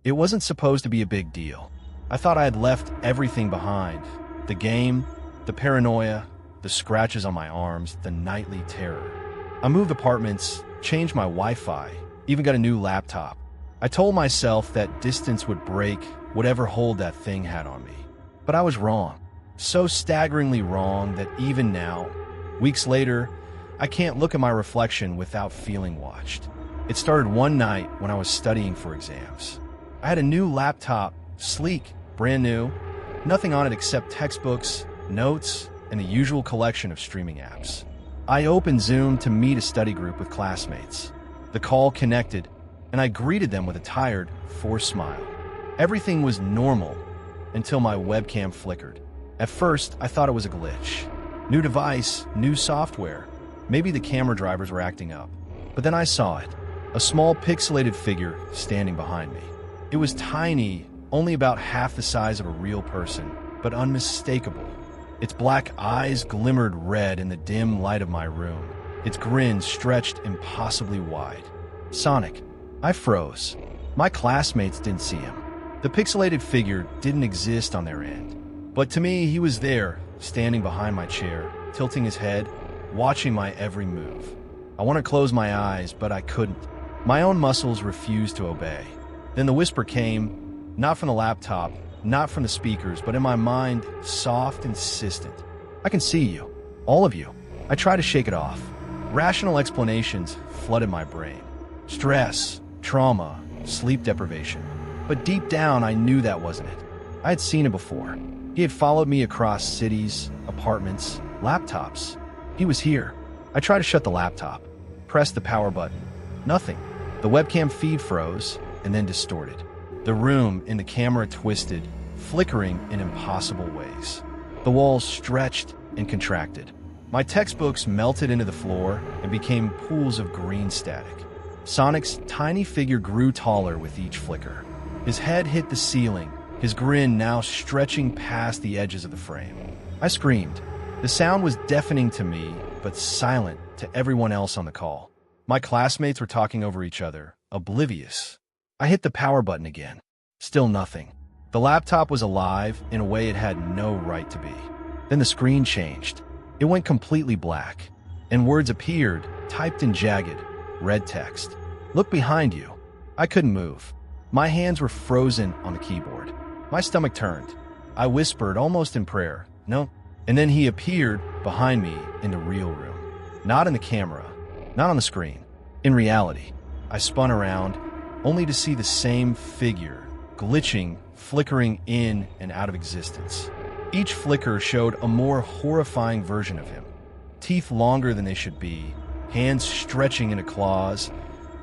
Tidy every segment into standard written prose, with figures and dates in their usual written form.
It wasn't supposed to be a big deal. I thought I had left everything behind. The game, the paranoia, the scratches on my arms, the nightly terror. I moved apartments, changed my Wi-Fi, even got a new laptop. I told myself that distance would break whatever hold that thing had on me. But I was wrong. So staggeringly wrong that even now, weeks later, I can't look at my reflection without feeling watched. It started one night when I was studying for exams. I had a new laptop, sleek, brand new, nothing on it except textbooks, notes, and the usual collection of streaming apps. I opened Zoom to meet a study group with classmates. The call connected, and I greeted them with a tired, forced smile. Everything was normal until my webcam flickered. At first, I thought it was a glitch. New device, new software. Maybe the camera drivers were acting up. But then I saw it. A small pixelated figure standing behind me. It was tiny, only about half the size of a real person, but unmistakable. Its black eyes glimmered red in the dim light of my room. Its grin stretched impossibly wide. Sonic. I froze. My classmates didn't see him. The pixelated figure didn't exist on their end. But to me, he was there, standing behind my chair, tilting his head, watching my every move. I wanted to close my eyes, but I couldn't. My own muscles refused to obey. Then the whisper came, not from the laptop, not from the speakers, but in my mind, soft, insistent. I can see you. All of you. I tried to shake it off. Rational explanations flooded my brain. Stress, trauma, sleep deprivation. But deep down, I knew that wasn't it. I had seen it before. He had followed me across cities, apartments, laptops. He was here. I tried to shut the laptop, pressed the power button. Nothing. The webcam feed froze and then distorted. The room and the camera twisted, flickering in impossible ways. The walls stretched and contracted. My textbooks melted into the floor and became pools of green static. Sonic's tiny figure grew taller with each flicker. His head hit the ceiling, his grin now stretching past the edges of the frame. I screamed. The sound was deafening to me, but silent to everyone else on the call. My classmates were talking over each other, oblivious. I hit the power button again. Still nothing. The laptop was alive in a way it had no right to be. Then the screen changed. It went completely black, and words appeared, typed in jagged, red text. Look behind you. I couldn't move. My hands were frozen on the keyboard. My stomach turned. I whispered, almost in prayer, "No." And then he appeared behind me in the real room. Not in the camera, not on the screen. In reality, I spun around, only to see the same figure, glitching, flickering in and out of existence. Each flicker showed a more horrifying version of him. Teeth longer than they should be, hands stretching into claws,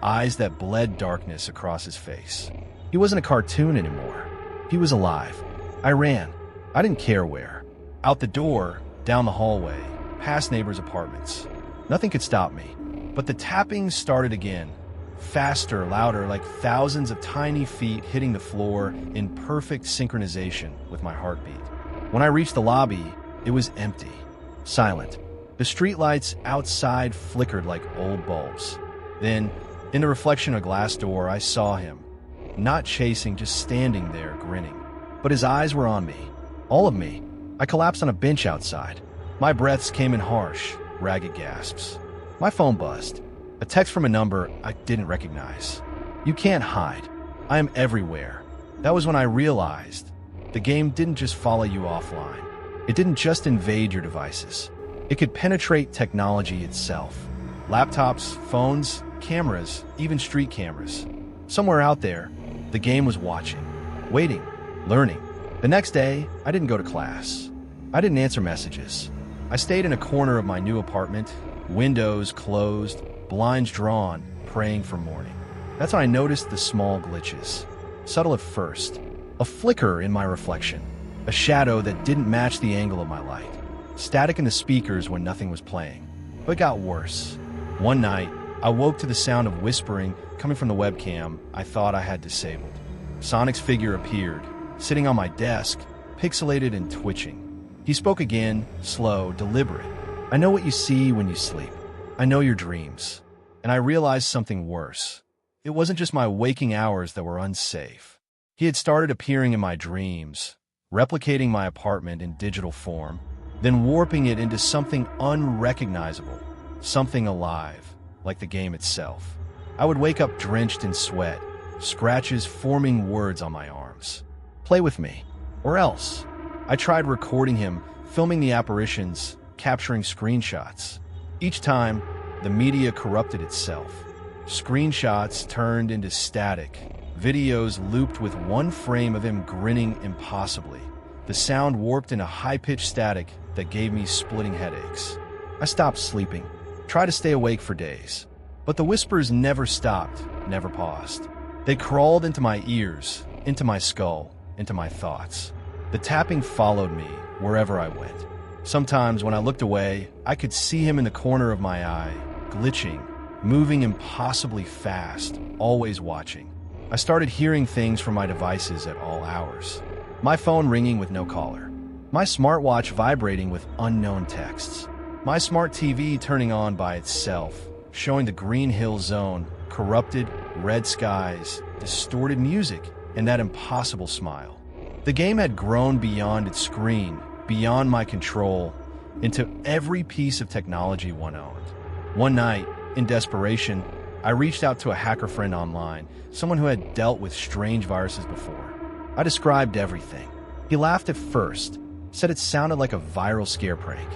eyes that bled darkness across his face. He wasn't a cartoon anymore. He was alive. I ran. I didn't care where. Out the door, down the hallway, past neighbors' apartments. Nothing could stop me. But the tapping started again. Faster, louder, like thousands of tiny feet hitting the floor in perfect synchronization with my heartbeat. When I reached the lobby, it was empty, silent. The streetlights outside flickered like old bulbs. Then, in the reflection of a glass door, I saw him. Not chasing, just standing there, grinning. But his eyes were on me. All of me. I collapsed on a bench outside. My breaths came in harsh, ragged gasps. My phone buzzed. A text from a number I didn't recognize. "You can't hide. I am everywhere." That was when I realized the game didn't just follow you offline. It didn't just invade your devices. It could penetrate technology itself. Laptops, phones, cameras, even street cameras. Somewhere out there, the game was watching, waiting, learning. The next day, I didn't go to class. I didn't answer messages. I stayed in a corner of my new apartment, windows closed, blinds drawn, praying for morning. That's when I noticed the small glitches. Subtle at first. A flicker in my reflection. A shadow that didn't match the angle of my light. Static in the speakers when nothing was playing. But it got worse. One night, I woke to the sound of whispering coming from the webcam I thought I had disabled. Sonic's figure appeared, sitting on my desk, pixelated and twitching. He spoke again, slow, deliberate. "I know what you see when you sleep. I know your dreams." And I realized something worse. It wasn't just my waking hours that were unsafe. He had started appearing in my dreams, replicating my apartment in digital form, then warping it into something unrecognizable, something alive, like the game itself. I would wake up drenched in sweat, scratches forming words on my arms. Play with me, or else. I tried recording him, filming the apparitions, capturing screenshots. Each time, the media corrupted itself. Screenshots turned into static, videos looped with one frame of him grinning impossibly. The sound warped in a high-pitched static that gave me splitting headaches. I stopped sleeping, tried to stay awake for days. But the whispers never stopped, never paused. They crawled into my ears, into my skull, into my thoughts. The tapping followed me wherever I went. Sometimes when I looked away, I could see him in the corner of my eye, glitching, moving impossibly fast, always watching. I started hearing things from my devices at all hours. My phone ringing with no caller. My smartwatch vibrating with unknown texts. My smart TV turning on by itself, showing the Green Hill Zone, corrupted, red skies, distorted music, and that impossible smile. The game had grown beyond its screen, beyond my control, into every piece of technology one owned. One night, in desperation, I reached out to a hacker friend online, someone who had dealt with strange viruses before. I described everything. He laughed at first, said it sounded like a viral scare prank.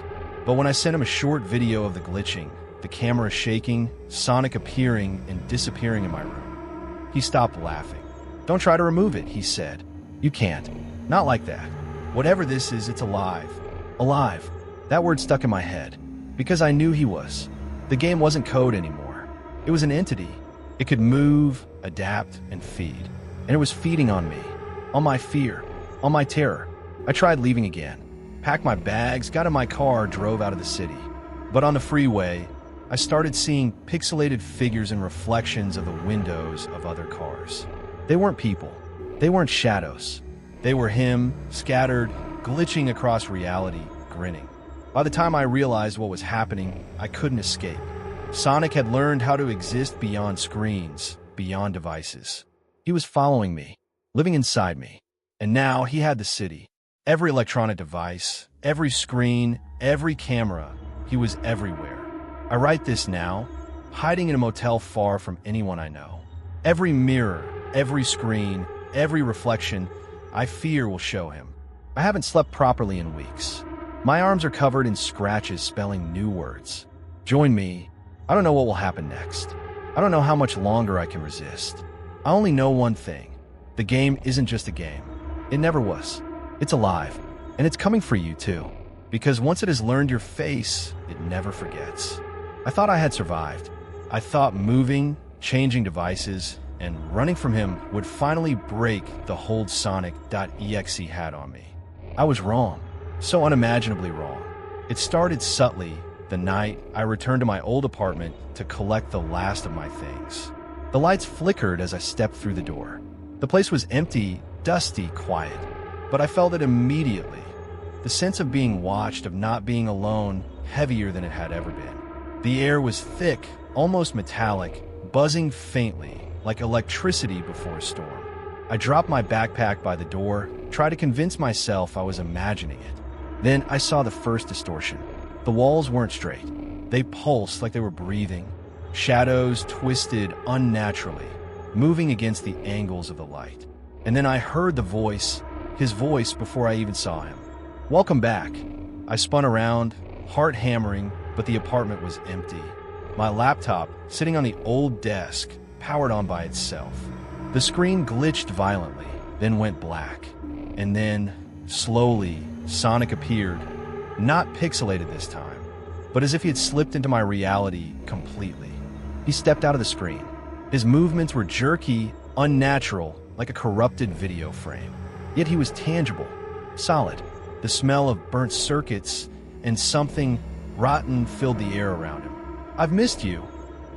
But when I sent him a short video of the glitching, the camera shaking, Sonic appearing and disappearing in my room, he stopped laughing. "Don't try to remove it," he said. "You can't. Not like that. Whatever this is, it's alive." Alive. That word stuck in my head, because I knew he was. The game wasn't code anymore. It was an entity. It could move, adapt, and feed. And it was feeding on me, on my fear, on my terror. I tried leaving again, packed my bags, got in my car, drove out of the city. But on the freeway, I started seeing pixelated figures and reflections of the windows of other cars. They weren't people. They weren't shadows. They were him, scattered, glitching across reality, grinning. By the time I realized what was happening, I couldn't escape. Sonic had learned how to exist beyond screens, beyond devices. He was following me, living inside me. And now he had the city. Every electronic device, every screen, every camera, he was everywhere. I write this now, hiding in a motel far from anyone I know. Every mirror, every screen, every reflection, I fear will show him. I haven't slept properly in weeks. My arms are covered in scratches spelling new words. Join me. I don't know what will happen next. I don't know how much longer I can resist. I only know one thing. The game isn't just a game. It never was. It's alive. And it's coming for you too. Because once it has learned your face, it never forgets. I thought I had survived. I thought moving, changing devices, and running from him would finally break the hold Sonic.EXE had on me. I was wrong. So unimaginably wrong. It started subtly the night I returned to my old apartment to collect the last of my things. The lights flickered as I stepped through the door. The place was empty, dusty, quiet. But I felt it immediately. The sense of being watched, of not being alone, heavier than it had ever been. The air was thick, almost metallic, buzzing faintly, like electricity before a storm. I dropped my backpack by the door, tried to convince myself I was imagining it. Then I saw the first distortion. The walls weren't straight. They pulsed like they were breathing. Shadows twisted unnaturally, moving against the angles of the light. And then I heard the voice, his voice before I even saw him. "Welcome back." I spun around, heart hammering, but the apartment was empty. My laptop, sitting on the old desk, powered on by itself. The screen glitched violently, then went black. And then, slowly, Sonic appeared, not pixelated this time, but as if he had slipped into my reality completely. He stepped out of the screen. His movements were jerky, unnatural, like a corrupted video frame. Yet he was tangible, solid. The smell of burnt circuits and something rotten filled the air around him. "I've missed you,"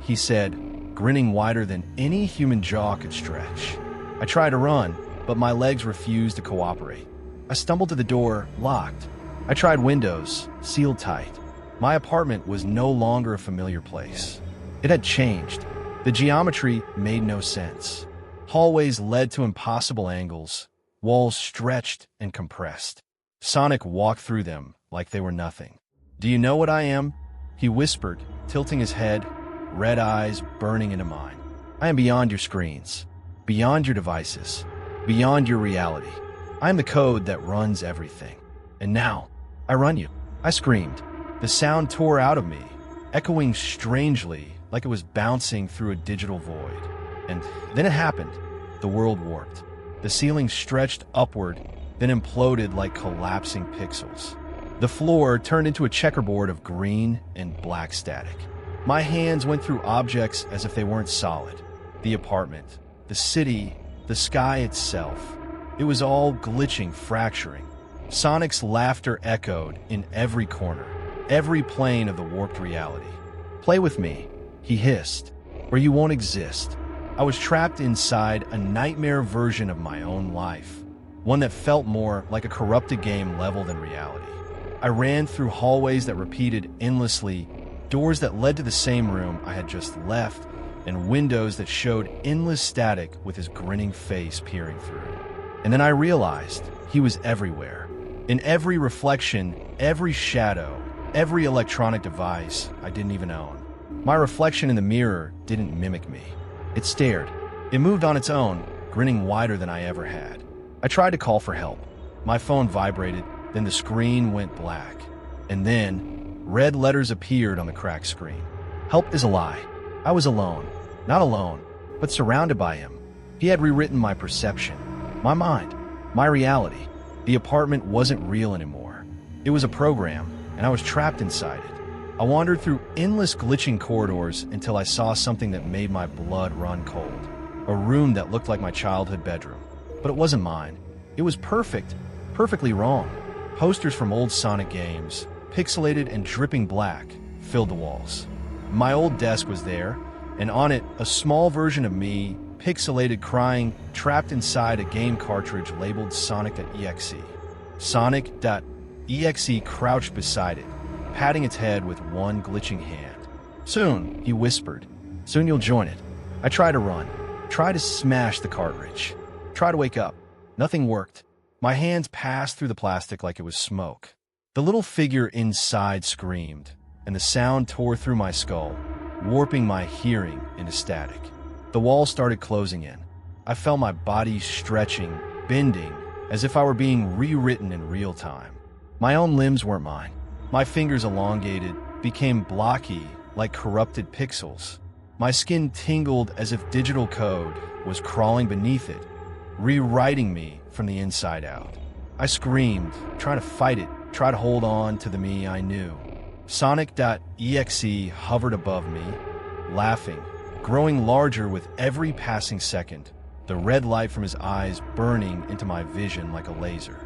he said, grinning wider than any human jaw could stretch. I tried to run, but my legs refused to cooperate. I stumbled to the door, locked. I tried windows, sealed tight. My apartment was no longer a familiar place. It had changed. The geometry made no sense. Hallways led to impossible angles, walls stretched and compressed. Sonic walked through them like they were nothing. "Do you know what I am?" he whispered, tilting his head, red eyes burning into mine. "I am beyond your screens, beyond your devices, beyond your reality. I am the code that runs everything. And now, I run you." I screamed. The sound tore out of me, echoing strangely like it was bouncing through a digital void. And then it happened. The world warped. The ceiling stretched upward, then imploded like collapsing pixels. The floor turned into a checkerboard of green and black static. My hands went through objects as if they weren't solid. The apartment, the city, the sky itself. It was all glitching, fracturing. Sonic's laughter echoed in every corner, every plane of the warped reality. "Play with me," he hissed, "or you won't exist." I was trapped inside a nightmare version of my own life, one that felt more like a corrupted game level than reality. I ran through hallways that repeated endlessly, doors that led to the same room I had just left, and windows that showed endless static with his grinning face peering through. And then I realized he was everywhere. In every reflection, every shadow, every electronic device I didn't even own. My reflection in the mirror didn't mimic me. It stared. It moved on its own, grinning wider than I ever had. I tried to call for help. My phone vibrated, then the screen went black. And then, red letters appeared on the cracked screen. Help is a lie. I was alone. Not alone, but surrounded by him. He had rewritten my perception, my mind, my reality. The apartment wasn't real anymore. It was a program, and I was trapped inside it. I wandered through endless glitching corridors until I saw something that made my blood run cold. A room that looked like my childhood bedroom. But it wasn't mine. It was perfect, perfectly wrong. Posters from old Sonic games, pixelated and dripping black, filled the walls. My old desk was there, and on it, a small version of me, pixelated, crying, trapped inside a game cartridge labeled Sonic.EXE. Sonic.EXE crouched beside it, patting its head with one glitching hand. "Soon," he whispered. "Soon you'll join it." I tried to run, tried to smash the cartridge, tried to wake up. Nothing worked. My hands passed through the plastic like it was smoke. The little figure inside screamed, and the sound tore through my skull, warping my hearing into static. The walls started closing in. I felt my body stretching, bending, as if I were being rewritten in real time. My own limbs weren't mine. My fingers elongated, became blocky like corrupted pixels. My skin tingled as if digital code was crawling beneath it, rewriting me from the inside out. I screamed, trying to fight it, try to hold on to the me I knew. Sonic.EXE hovered above me, laughing, growing larger with every passing second, the red light from his eyes burning into my vision like a laser.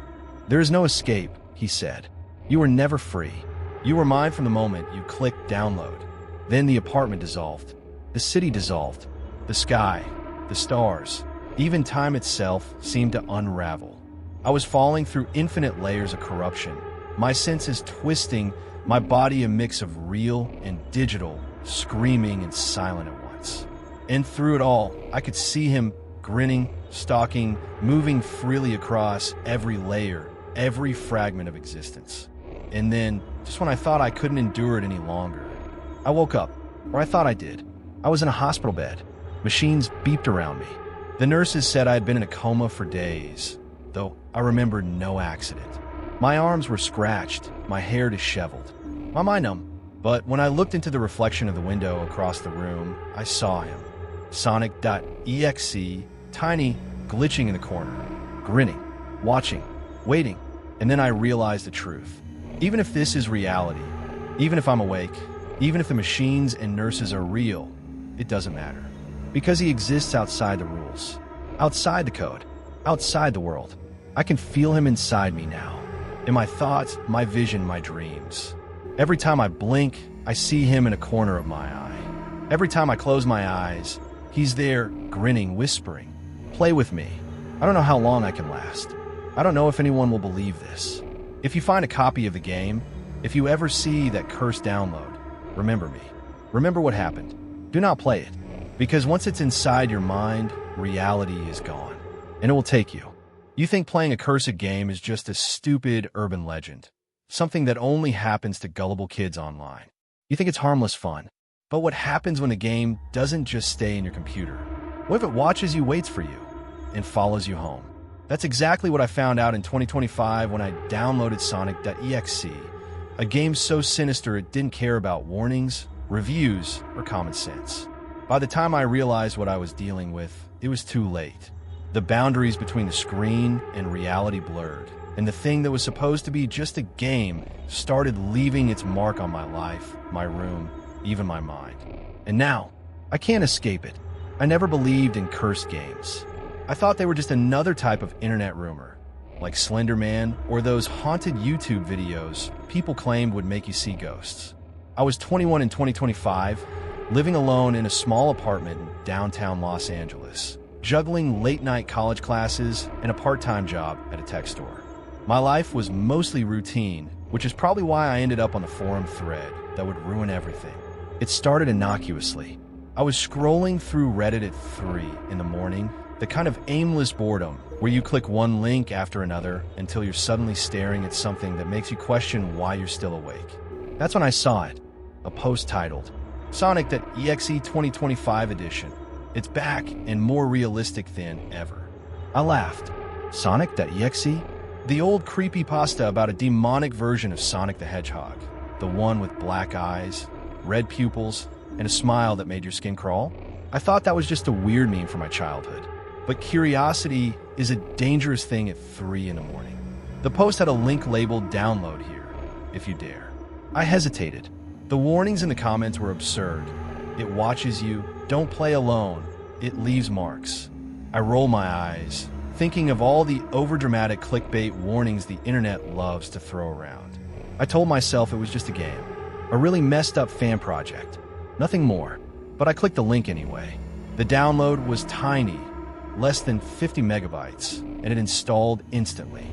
"There is no escape," he said. "You were never free. You were mine from the moment you clicked download." Then the apartment dissolved. The city dissolved. The sky, the stars, even time itself seemed to unravel. I was falling through infinite layers of corruption, my senses twisting, my body a mix of real and digital, screaming and silent at once. And through it all, I could see him grinning, stalking, moving freely across every layer, every fragment of existence. And then, just when I thought I couldn't endure it any longer, I woke up, or I thought I did. I was in a hospital bed. Machines beeped around me. The nurses said I had been in a coma for days, though I remembered no accident. My arms were scratched, my hair disheveled, my mind numb. But when I looked into the reflection of the window across the room, I saw him. Sonic.EXE, tiny, glitching in the corner, grinning, watching, waiting. And then I realized the truth. Even if this is reality, even if I'm awake, even if the machines and nurses are real, it doesn't matter. Because he exists outside the rules, outside the code, outside the world. I can feel him inside me now, in my thoughts, my vision, my dreams. Every time I blink, I see him in a corner of my eye. Every time I close my eyes, he's there, grinning, whispering, "Play with me." I don't know how long I can last. I don't know if anyone will believe this. If you find a copy of the game, if you ever see that cursed download, remember me. Remember what happened. Do not play it, because once it's inside your mind, reality is gone, and it will take you. You think playing a cursed game is just a stupid urban legend, something that only happens to gullible kids online. You think it's harmless fun. But what happens when the game doesn't just stay in your computer? What if it watches you, waits for you, and follows you home? That's exactly what I found out in 2025 when I downloaded Sonic.EXE, a game so sinister it didn't care about warnings, reviews, or common sense. By the time I realized what I was dealing with, it was too late. The boundaries between the screen and reality blurred, and the thing that was supposed to be just a game started leaving its mark on my life, my room, even my mind. And now, I can't escape it. I never believed in cursed games. I thought they were just another type of internet rumor, like Slender Man or those haunted YouTube videos people claimed would make you see ghosts. I was 21 in 2025, living alone in a small apartment in downtown Los Angeles, juggling late-night college classes and a part-time job at a tech store. My life was mostly routine, which is probably why I ended up on the forum thread that would ruin everything. It started innocuously. I was scrolling through Reddit at 3 in the morning, the kind of aimless boredom where you click one link after another until you're suddenly staring at something that makes you question why you're still awake. That's when I saw it, a post titled, Sonic.EXE 2025 edition. It's back and more realistic than ever. I laughed. Sonic.EXE? The old creepypasta about a demonic version of Sonic the Hedgehog, the one with black eyes, red pupils, and a smile that made your skin crawl? I thought that was just a weird meme from my childhood. But curiosity is a dangerous thing at 3 in the morning. The post had a link labeled download here, if you dare. I hesitated. The warnings in the comments were absurd. It watches you, don't play alone, it leaves marks. I roll my eyes, thinking of all the overdramatic clickbait warnings the internet loves to throw around. I told myself it was just a game, a really messed up fan project, nothing more, but I clicked the link anyway. The download was tiny, less than 50 megabytes, and it installed instantly.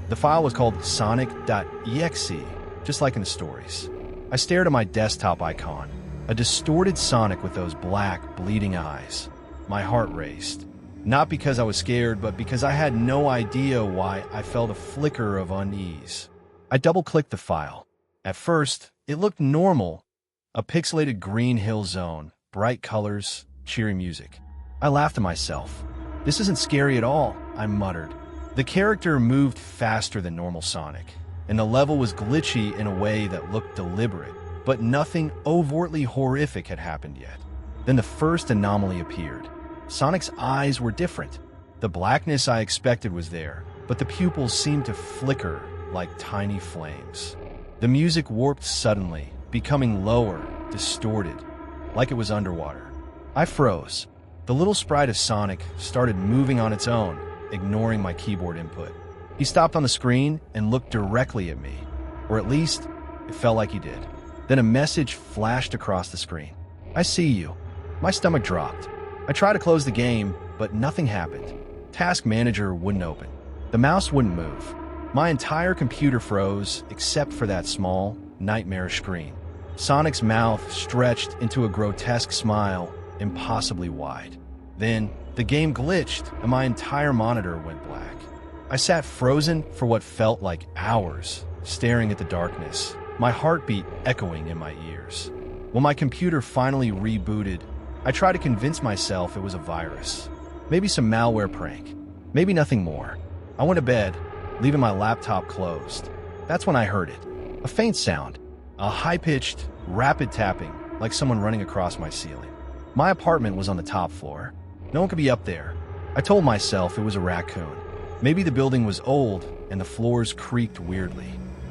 The file was called Sonic.EXE, just like in the stories. I stared at my desktop icon, a distorted Sonic with those black, bleeding eyes. My heart raced, not because I was scared, but because I had no idea why I felt a flicker of unease. I double-clicked the file. At first, it looked normal, a pixelated green hill zone, bright colors, cheery music. I laughed at myself. This isn't scary at all, I muttered. The character moved faster than normal Sonic, and the level was glitchy in a way that looked deliberate, but nothing overtly horrific had happened yet. Then the first anomaly appeared. Sonic's eyes were different. The blackness I expected was there, but the pupils seemed to flicker like tiny flames. The music warped suddenly, becoming lower, distorted, like it was underwater. I froze. The little sprite of Sonic started moving on its own, ignoring my keyboard input. He stopped on the screen and looked directly at me, or at least, it felt like he did. Then a message flashed across the screen. I see you. My stomach dropped. I tried to close the game, but nothing happened. Task Manager wouldn't open. The mouse wouldn't move. My entire computer froze, except for that small, nightmarish screen. Sonic's mouth stretched into a grotesque smile, impossibly wide. Then, the game glitched, and my entire monitor went black. I sat frozen for what felt like hours, staring at the darkness, my heartbeat echoing in my ears. When my computer finally rebooted, I tried to convince myself it was a virus. Maybe some malware prank. Maybe nothing more. I went to bed, leaving my laptop closed. That's when I heard it. A faint sound. A high-pitched, rapid tapping, like someone running across my ceiling. My apartment was on the top floor. No one could be up there. I told myself it was a raccoon. Maybe the building was old and the floors creaked weirdly.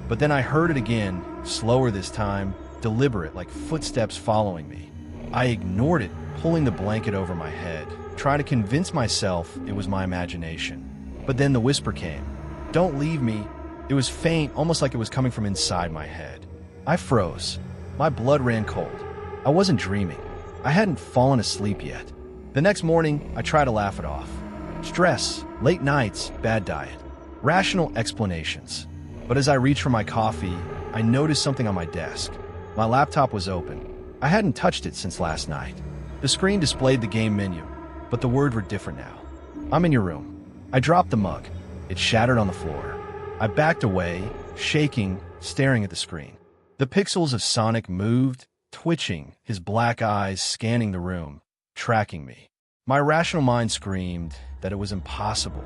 But then I heard it again, slower this time, deliberate, like footsteps following me. I ignored it, pulling the blanket over my head, trying to convince myself it was my imagination. But then the whisper came. Don't leave me. It was faint, almost like it was coming from inside my head. I froze. My blood ran cold. I wasn't dreaming. I hadn't fallen asleep yet. The next morning, I tried to laugh it off. Stress, late nights, bad diet. Rational explanations. But as I reached for my coffee, I noticed something on my desk. My laptop was open. I hadn't touched it since last night. The screen displayed the game menu. but the words were different now. I'm in your room. I dropped the mug. It shattered on the floor. I backed away, shaking, staring at the screen. The pixels of Sonic moved, twitching, his black eyes scanning the room, tracking me. My rational mind screamed that it was impossible.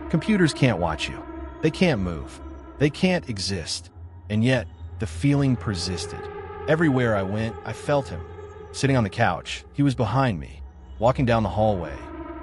Computers can't watch you. They can't move. They can't exist. And yet, the feeling persisted. Everywhere I went, I felt him. Sitting on the couch, he was behind me. Walking down the hallway,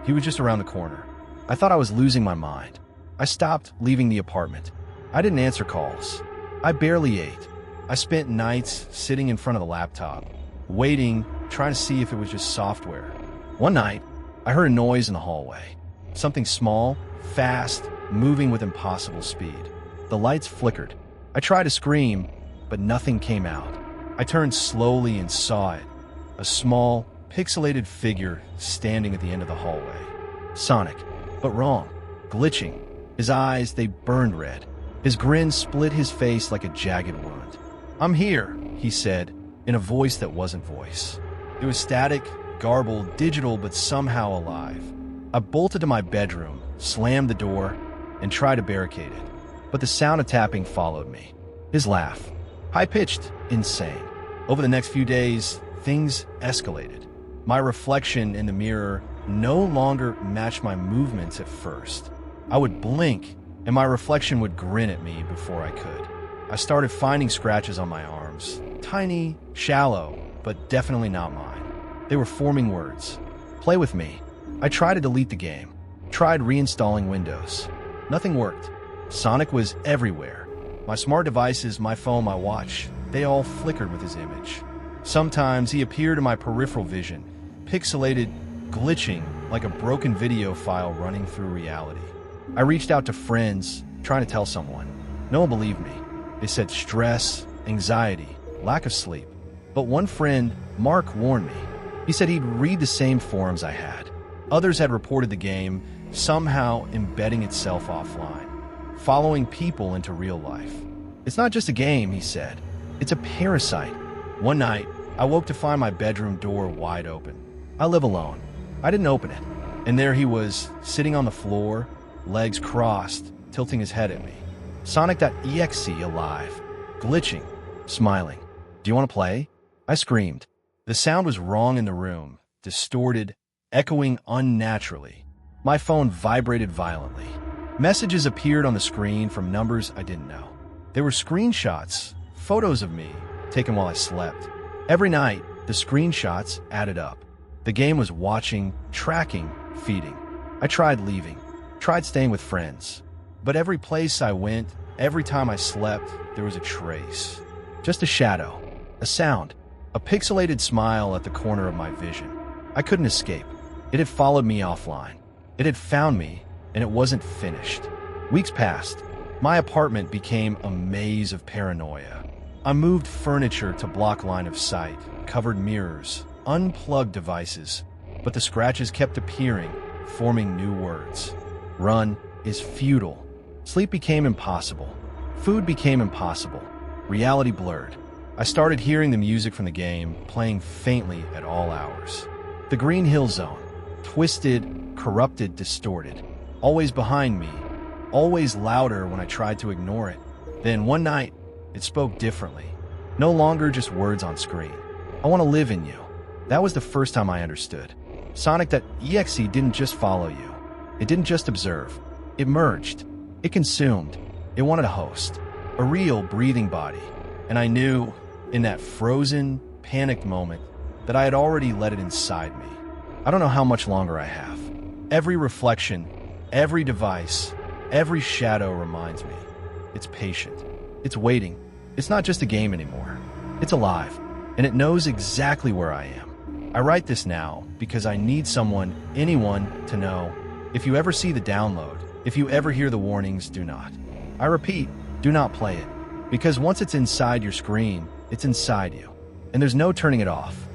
he was just around the corner. I thought I was losing my mind. I stopped leaving the apartment. I didn't answer calls. I barely ate. I spent nights sitting in front of the laptop, waiting, trying to see if it was just software. One night, I heard a noise in the hallway. Something small, fast, moving with impossible speed. The lights flickered. I tried to scream, but nothing came out. I turned slowly and saw it. A small, pixelated figure standing at the end of the hallway. Sonic, but wrong. Glitching. His eyes, they burned red. His grin split his face like a jagged wound. "I'm here," he said, in a voice that wasn't voice. It was static, garbled, digital, but somehow alive. I bolted to my bedroom, slammed the door, and tried to barricade it. But the sound of tapping followed me. His laugh. High-pitched, insane. Over the next few days, things escalated. My reflection in the mirror no longer matched my movements at first. I would blink, and my reflection would grin at me before I could. I started finding scratches on my arms. Tiny, shallow, but definitely not mine. They were forming words. Play with me. I tried to delete the game. Tried reinstalling Windows. Nothing worked. Sonic was everywhere. My smart devices, my phone, my watch, they all flickered with his image. Sometimes he appeared in my peripheral vision, pixelated, glitching like a broken video file running through reality. I reached out to friends, trying to tell someone. No one believed me. They said stress, anxiety, lack of sleep. But one friend, Mark, warned me. He said he'd read the same forums I had. Others had reported the game somehow embedding itself offline, following people into real life. It's not just a game, he said. It's a parasite. One night, I woke to find my bedroom door wide open. I live alone. I didn't open it. And there he was, sitting on the floor, legs crossed, tilting his head at me. Sonic.EXE alive, glitching, smiling. "Do you want to play?" I screamed. The sound was wrong in the room, distorted, echoing unnaturally. My phone vibrated violently. Messages appeared on the screen from numbers I didn't know. They were screenshots, photos of me, taken while I slept. Every night, the screenshots added up. The game was watching, tracking, feeding. I tried leaving, tried staying with friends. But every place I went, every time I slept, there was a trace. Just a shadow, a sound, a pixelated smile at the corner of my vision. I couldn't escape. It had followed me offline. It had found me, and it wasn't finished. Weeks passed. My apartment became a maze of paranoia. I moved furniture to block line of sight, covered mirrors, unplugged devices, but the scratches kept appearing, forming new words. Run is futile. Sleep became impossible. Food became impossible. Reality blurred. I started hearing the music from the game, playing faintly at all hours. The Green Hill Zone. Twisted, corrupted, distorted. Always behind me. Always louder when I tried to ignore it. Then one night, it spoke differently. No longer just words on screen. "I want to live in you." That was the first time I understood. Sonic.EXE didn't just follow you. It didn't just observe. It merged. It consumed. It wanted a host. A real, breathing body. And I knew, in that frozen, panicked moment, that I had already let it inside me. I don't know how much longer I have. Every reflection, every device, every shadow reminds me. It's patient. It's waiting. It's not just a game anymore. It's alive, and it knows exactly where I am. I write this now because I need someone, anyone, to know. If you ever see the download, if you ever hear the warnings, do not. I repeat, do not play it. Because once it's inside your screen, it's inside you. And there's no turning it off.